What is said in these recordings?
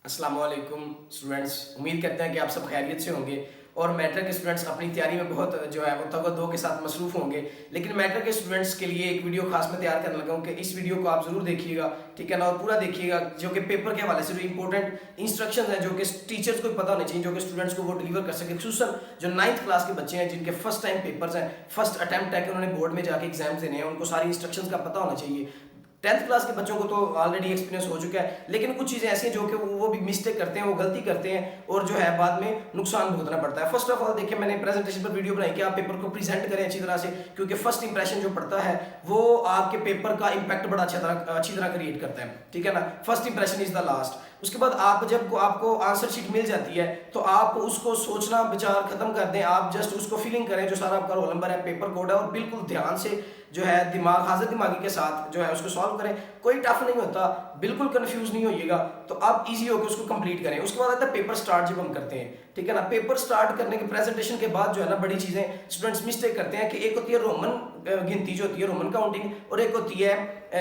अस्सलाम वालेकुम स्टूडेंट्स। उम्मीद करते हैं कि आप सब खैरियत से होंगे और मैट्रिक के स्टूडेंट्स अपनी तैयारी में बहुत जो है वो तवज्जो के साथ मसरूफ़ होंगे। लेकिन मैट्रिक के स्टूडेंट्स के लिए एक वीडियो खास मैं तैयार करने लगा हूँ कि इस वीडियो को आप ज़रूर देखिएगा, ठीक है ना, और पूरा देखिएगा, जो कि पेपर के हवाले से जो इंपॉर्टेंट इंस्ट्रक्शन है जो कि टीचर्स को पता होने चाहिए, जो कि स्टूडेंट्स को वो डिलीवर कर सके, खुसूसन जो 9th क्लास के बच्चे हैं जिनके फर्स्ट टाइम पेपर्स हैं, फर्स्ट अटैम्प्ट है कि उन्होंने बोर्ड में जाके एग्जाम देने हैं, उनको सारी इंस्ट्रक्शंस का पता होना चाहिए। 10th क्लास के बच्चों को तो ऑलरेडी एक्सपीरियंस हो चुका है, लेकिन कुछ चीज़ें ऐसी हैं जो कि वो भी मिस्टेक करते हैं, वो गलती करते हैं और जो है बाद में नुकसान भुगतना पड़ता है। फर्स्ट ऑफ ऑल देखिए, मैंने प्रेजेंटेशन पर वीडियो बनाई कि आप पेपर को प्रेजेंट करें अच्छी तरह से, क्योंकि फर्स्ट इंप्रेशन जो पड़ता है वो आपके पेपर का इंपैक्ट बड़ा अच्छी तरह क्रिएट करता है, ठीक है ना। First impression is the last. उसके बाद आप जब आपको आंसर शीट मिल जाती है तो आप उसको सोचना विचार खत्म कर दें, आप जस्ट उसको फिलिंग करें, जो सारा आपका रोल नंबर है, पेपर कोड है, और बिल्कुल ध्यान से जो है दिमाग हाजिर दिमागी के साथ जो है उसको सॉल्व करें। कोई टफ नहीं होता, बिल्कुल कंफ्यूज नहीं होइएगा, तो आप इजी होकर उसको कंप्लीट करें। उसके बाद आता है पेपर स्टार्ट जब हम करते हैं, ठीक है ना। पेपर स्टार्ट करने के प्रेजेंटेशन के बाद जो है ना बड़ी चीजें स्टूडेंट्स मिस्टेक करते हैं कि एक होती है रोमन गिनती जो होती है, रोमन काउंटिंग, और एक होती है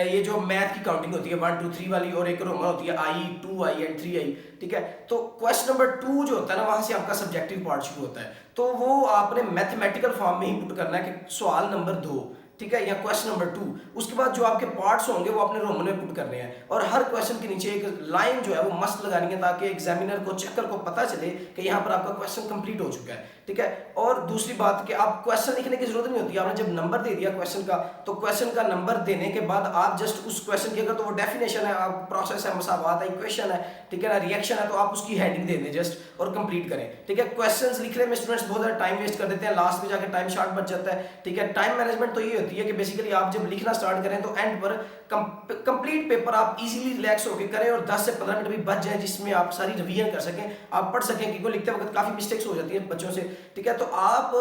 ये जो मैथ की काउंटिंग होती है 1 2 3 वाली, और एक रोमन होती है आई 2 आई एंड 3 आई, ठीक है। तो क्वेश्चन नंबर 2 जो होता है ना, वहां से आपका सब्जेक्टिव पार्ट शुरू होता है, तो वो आपने मैथमेटिकल फॉर्म में ही पुट करना है कि सवाल नंबर 2, ठीक है, या क्वेश्चन नंबर 2। उसके बाद जो आपके पार्ट्स होंगे वो अपने रोमन में पुट करने हैं, और हर क्वेश्चन के नीचे एक लाइन जो है वो मस्त लगानी है, ताकि एग्जामिनर को चेकर को पता चले कि यहाँ पर आपका क्वेश्चन कंप्लीट हो चुका है, ठीक है। और दूसरी बात कि आप क्वेश्चन लिखने की जरूरत नहीं होती, आपने जब नंबर दे दिया क्वेश्चन का, तो क्वेश्चन का नंबर देने के बाद आप जस्ट उस क्वेश्चन की, अगर तो वो डेफिनेशन है, आप प्रोसेस है, मसावात है, इक्वेशन है, ठीक है ना, रिएक्शन है, तो आप उसकी हेडिंग दे दें जस्ट और कंप्लीट करें, ठीक है। क्वेश्चंस लिखने में स्टूडेंट्स बहुत ज्यादा टाइम वेस्ट कर देते हैं, लास्ट में जाकर टाइम शॉर्ट बच जाता है, ठीक है। टाइम मैनेजमेंट तो ये होती है कि बेसिकली आप जब लिखना स्टार्ट करें तो एंड पर कंप्लीट पेपर आप इजीली रिलैक्स होकर करें, और 10 से 15 मिनट भी बच जाए जिसमें आप सारी रिवीजन कर सकें, आप पढ़ सकें, क्योंकि लिखते वक्त काफी मिस्टेक्स हो जाती है बच्चों से, ठीक है। तो आप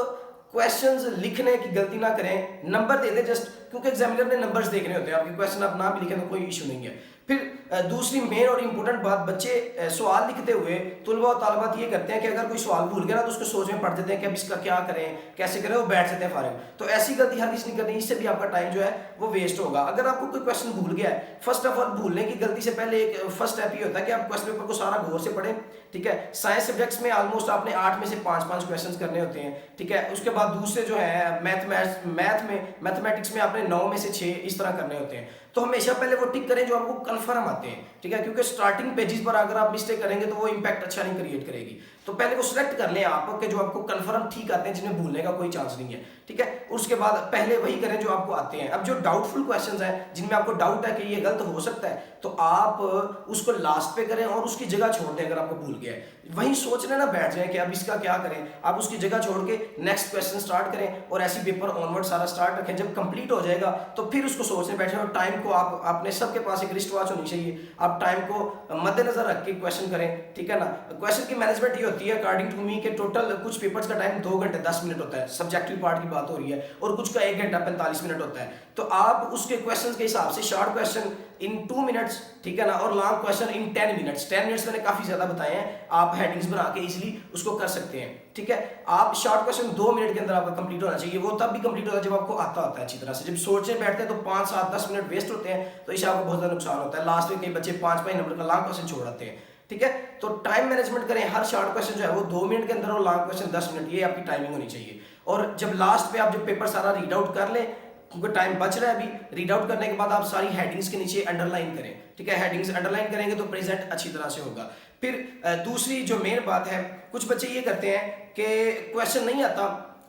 क्वेश्चंस लिखने की गलती ना करें, नंबर दे दें जस्ट, क्योंकि एग्जामिनर ने नंबर्स देखने होते हैं, आपके क्वेश्चन आप ना भी लिखें तो कोई इशू नहीं है। फिर दूसरी मेन और इंपॉर्टेंट बात, बच्चे सवाल लिखते हुए तुलबा और तालबात ये करते हैं कि अगर कोई सवाल भूल गया ना तो उसको सोच में पढ़ देते हैं कि अब इसका क्या करें, कैसे करें, वो बैठ जाते हैं फारिग। तो ऐसी गलती हर किसी नहीं करनी, इससे भी आपका टाइम जो है वो वेस्ट होगा। अगर आपको कोई क्वेश्चन भूल गया है, फर्स्ट ऑफ ऑल भूलने की गलती से पहले एक फर्स्ट स्टेप ये होता है कि आप क्वेश्चन पेपर को सारा गौर से पढ़ें, ठीक है। साइंस सब्जेक्ट्स में ऑलमोस्ट आपने 8 में से 5 क्वेश्चन करने होते हैं, ठीक है। उसके बाद दूसरे जो है मैथमेटिक्स में आपने 9 में से 6 इस तरह करने होते हैं। तो हमेशा पहले वो टिक करें जो आपको कंफर्म आते हैं, ठीक है, क्योंकि स्टार्टिंग पेजेस पर अगर आप मिस्टेक करेंगे तो वो इंपैक्ट अच्छा नहीं क्रिएट करेगी। तो पहले वो सिलेक्ट कर लें आप कि जो आपको कंफर्म ठीक आते हैं, जिन्हें भूलने का कोई चांस नहीं है, ठीक है। उसके बाद पहले वही करें जो आपको आते हैं। अब जो डाउटफुल क्वेश्चंस हैं, जिनमें आपको डाउट है कि ये गलत हो सकता है, तो आप उसको लास्ट पे करें और उसकी जगह छोड़ दें। अगर आपको भूल गया है, वहीं सोचने ना बैठ जाए कि अब इसका क्या करें, आप उसकी जगह छोड़ के नेक्स्ट क्वेश्चन स्टार्ट करें, और ऐसी पेपर ऑनवर्ड सारा स्टार्ट रखें। जब कंप्लीट हो जाएगा तो फिर उसको सोचने बैठे, और टाइम को आप अपने सबके पास एक रिस्ट वॉच होनी चाहिए, आप टाइम को मद्देनजर रख के क्वेश्चन करें, ठीक है ना। क्वेश्चन की मैनेजमेंट ये होती है अकॉर्डिंग टू मी के टोटल कुछ पेपर्स का टाइम 2 घंटे 10 मिनट होता है, सब्जेक्टिव पार्ट की बात हो रही है, और कुछ का 1 घंटा 45 मिनट होता है। तो आप उसके क्वेश्चंस के हिसाब से शॉर्ट क्वेश्चन इन 2 मिनट्स, ठीक है ना, और long question in 10 minutes. 10 minutes मैंने काफी ज्यादा बताए हैं, आप हेडिंग्स बना के इजीली उसको कर सकते हैं, ठीक है। आप शॉर्ट क्वेश्चन 2 मिनट के अंदर आपका कंप्लीट होना चाहिए। वो तब भी कंप्लीट होता है जब आपको आता होता है अच्छी तरह से। जब सोचने बैठते हैं तो 5 7 10 मिनट वेस्ट होते हैं, तो इससे आपको बहुत ज्यादा नुकसान होता है। लास्ट में कई बच्चे 5 नंबर का लॉन्ग क्वेश्चन छोड़ आते हैं, ठीक है। तो टाइम मैनेजमेंट करें, हर शॉर्ट क्वेश्चन जो है वो 2 मिनट के अंदर, और लॉन्ग क्वेश्चन 10 मिनट, ये आपकी टाइमिंग होनी चाहिए। और जब लास्ट पे आप जब पेपर सारा रीड आउट कर लें, क्योंकि टाइम बच रहा है अभी, रीड आउट करने के बाद आप सारी हेडिंग्स के नीचे अंडरलाइन करें, ठीक है। हेडिंग्स अंडरलाइन करेंगे तो प्रेजेंट अच्छी तरह से होगा। फिर दूसरी जो मेन बात है, कुछ बच्चे ये करते हैं कि क्वेश्चन नहीं आता,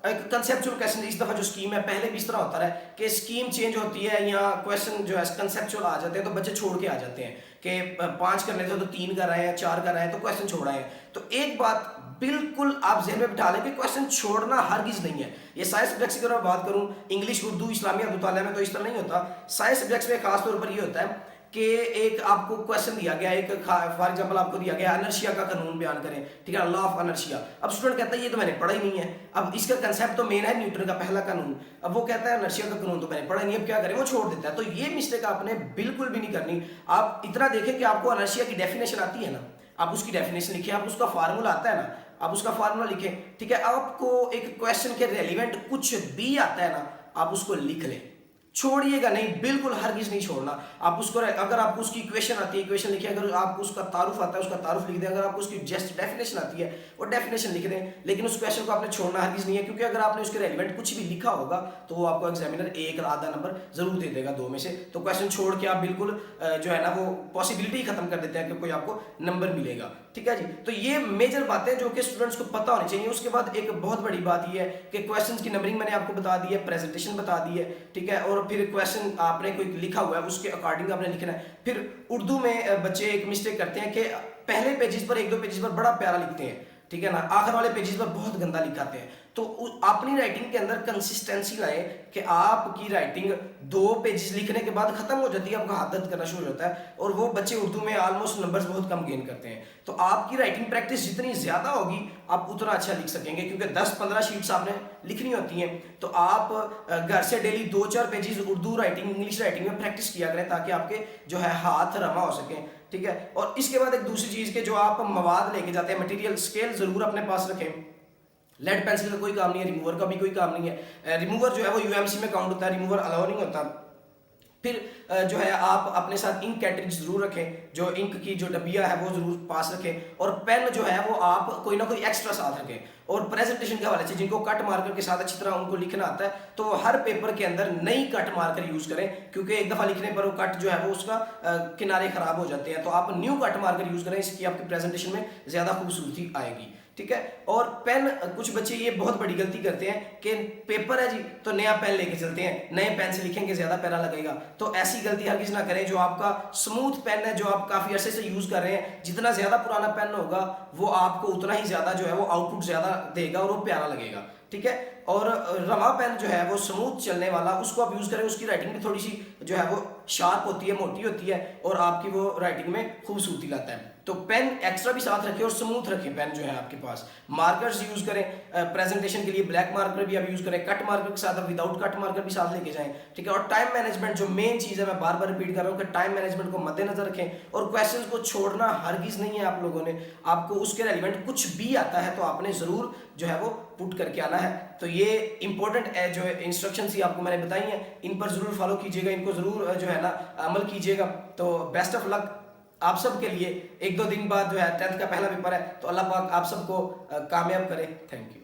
एक कंसेप्चुअल क्वेश्चन, इस दफा जो स्कीम है, पहले भी इस तरह होता है कि स्कीम चेंज होती है या क्वेश्चन जो है कंसेप्चुअल आ जाते हैं, तो बच्चे छोड़ के आ जाते हैं कि 5 करने थे तो 3 कर रहे हैं, 4 कर रहे हैं, तो क्वेश्चन छोड़ रहे हैं। तो एक बात बिल्कुल आप जहन में बिठा लें कि क्वेश्चन छोड़ना हरगिज नहीं है। ये साइंस सब्जेक्ट्स की अगर मैं बात करूं, इंग्लिश, उर्दू, इस्लामिया, मुताला में तो इस तरह नहीं होता। साइंस सब्जेक्ट्स में खास तौर पर ये होता है कि एक आपको क्वेश्चन दिया गया, एक फॉर एग्जांपल आपको दिया गया अनर्शिया का कानून बयान करें, ठीक है, लॉ ऑफ अनर्शिया। अब स्टूडेंट कहता है ये तो मैंने पढ़ा ही नहीं है। अब इसका कंसेप्ट तो मेन है न्यूटन का पहला कानून, अब वो कहता है अनर्शिया का कानून तो मैंने पढ़ा नहीं, अब क्या करें, वो छोड़ देता है। तो ये मिस्टेक आपने बिल्कुल भी नहीं करनी। आप इतना देखें कि आपको अनर्शिया की डेफिनेशन आती है ना, आप उसकी डेफिनेशन लिखें, आप उसका फार्मूला आता है ना, आप उसका फार्मूला लिखें, ठीक है। आपको एक क्वेश्चन के रेलिवेंट कुछ भी आता है ना, आप उसको लिख लें, छोड़िएगा नहीं, बिल्कुल हरगिज नहीं छोड़ना। आप उसको, अगर आपको उसकी इक्वेशन आती है इक्वेशन लिखिए, अगर आपको उसका तारुफ आता है उसका तारुफ लिख दें, अगर आपको उसकी जस्ट डेफिनेशन आती है वो डेफिनेशन लिख दें, लेकिन उस क्वेश्चन को आपने छोड़ना हरगिज नहीं है, क्योंकि अगर आपने उसके रेलिवेंट कुछ भी लिखा होगा तो वो आपको एग्जामिनर एक आधा नंबर जरूर दे देगा 2 में से। तो क्वेश्चन छोड़ के आप बिल्कुल जो है ना वो पॉसिबिलिटी खत्म कर देते हैं कि कोई आपको नंबर मिलेगा। ठीक है जी, तो ये मेजर बातें जो कि स्टूडेंट्स को पता होनी चाहिए। उसके बाद एक बहुत बड़ी बात ये है कि क्वेश्चंस की नंबरिंग मैंने आपको बता दी है, प्रेजेंटेशन बता दी है, ठीक है, और फिर क्वेश्चन आपने कोई लिखा हुआ है उसके अकॉर्डिंग आपने लिखना है। फिर उर्दू में बच्चे एक मिस्टेक करते हैं कि पहले पेजेस पर 1-2 पेजेस पर बड़ा प्यारा लिखते हैं, ठीक है ना, आखिर वाले पेजेस पर बहुत गंदा लिखाते हैं। तो अपनी राइटिंग के अंदर कंसिस्टेंसी लाए कि आपकी राइटिंग 2 पेजेस लिखने के बाद खत्म हो जाती है, आपका हाथ दर्द करना शुरू हो जाता है, और वो बच्चे उर्दू में ऑलमोस्ट नंबर्स बहुत कम गेन करते हैं। तो आपकी राइटिंग प्रैक्टिस जितनी ज्यादा होगी आप उतना अच्छा लिख सकेंगे, क्योंकि 10-15 शीट्स आपने लिखनी होती हैं। तो आप घर से daily 2-4 pages Urdu writing, English writing में प्रैक्टिस किया करें, ताकि आपके जो है हाथ रमा हो सके। ठीक है, और इसके बाद एक दूसरी चीज के जो आप मवाद लेके जाते हैं, मटेरियल, स्केल जरूर अपने पास रखें। लेड पेंसिल का कोई काम नहीं है, रिमूवर का भी कोई काम नहीं है। रिमूवर जो है वो यूएमसी में काउंट होता है, रिमूवर अलाउ नहीं होता। फिर जो है आप अपने साथ इंक कैटरिज जरूर रखें, जो इंक की जो डब्बिया है वो जरूर पास रखें, और पेन जो है वो आप कोई ना कोई एक्स्ट्रा साथ रखें। और प्रेजेंटेशन के हवाले से जिनको कट मार्कर के साथ अच्छी तरह उनको लिखना आता है, तो हर पेपर के अंदर नई कट मार्कर यूज करें, क्योंकि एक दफा लिखने पर वो कट जो है वो उसका किनारे खराब हो जाते हैं। तो आप न्यू कट मार्कर यूज करें, इसकी आपकी प्रेजेंटेशन में ज्यादा खूबसूरती आएगी। ठीक है, और पेन, कुछ बच्चे ये बहुत बड़ी गलती करते हैं कि पेपर है जी तो नया पेन लेके चलते हैं, नए पेन से लिखेंगे ज्यादा प्यारा लगेगा। तो ऐसी गलती हरगिज ना करें। जो आपका स्मूथ पेन है, जो आप काफी अरसे से यूज कर रहे हैं, जितना ज्यादा पुराना पेन होगा वो आपको उतना ही ज्यादा जो है वो आउटपुट ज्यादा देगा और वो प्यारा लगेगा। ठीक है, और रवा पेन जो है वो स्मूथ चलने वाला, उसको आप यूज करें। उसकी राइटिंग भी थोड़ी सी जो है वो शार्प होती है, मोटी होती है, और आपकी वो राइटिंग में खूबसूरती लाता है। तो पेन एक्स्ट्रा भी साथ रखें और स्मूथ रखें पेन जो है आपके पास। मार्कर्स यूज करें प्रेजेंटेशन के लिए, ब्लैक मार्कर भी आप यूज करें, कट मार्कर के साथ आप विदाउट कट मार्कर भी साथ लेके जाएं। ठीक है, और टाइम मैनेजमेंट जो मेन चीज है, मैं बार बार रिपीट कर रहा हूँ कि टाइम मैनेजमेंट को मद्देनजर रखें, और क्वेश्चंस को छोड़ना हरगिज नहीं है। आप लोगों ने, आपको उसके रेलिवेंट कुछ भी आता है तो आपने जरूर जो है वो पुट करके आना है। तो ये इंपॉर्टेंट जो इंस्ट्रक्शंस ही आपको मैंने बताई हैं, इन पर जरूर फॉलो कीजिएगा, इनको जरूर जो है ना अमल कीजिएगा। तो बेस्ट ऑफ लक आप सब के लिए। 1-2 दिन बाद जो है 10th का पहला पेपर है, तो अल्लाह पाक आप सबको कामयाब करे। Thank you.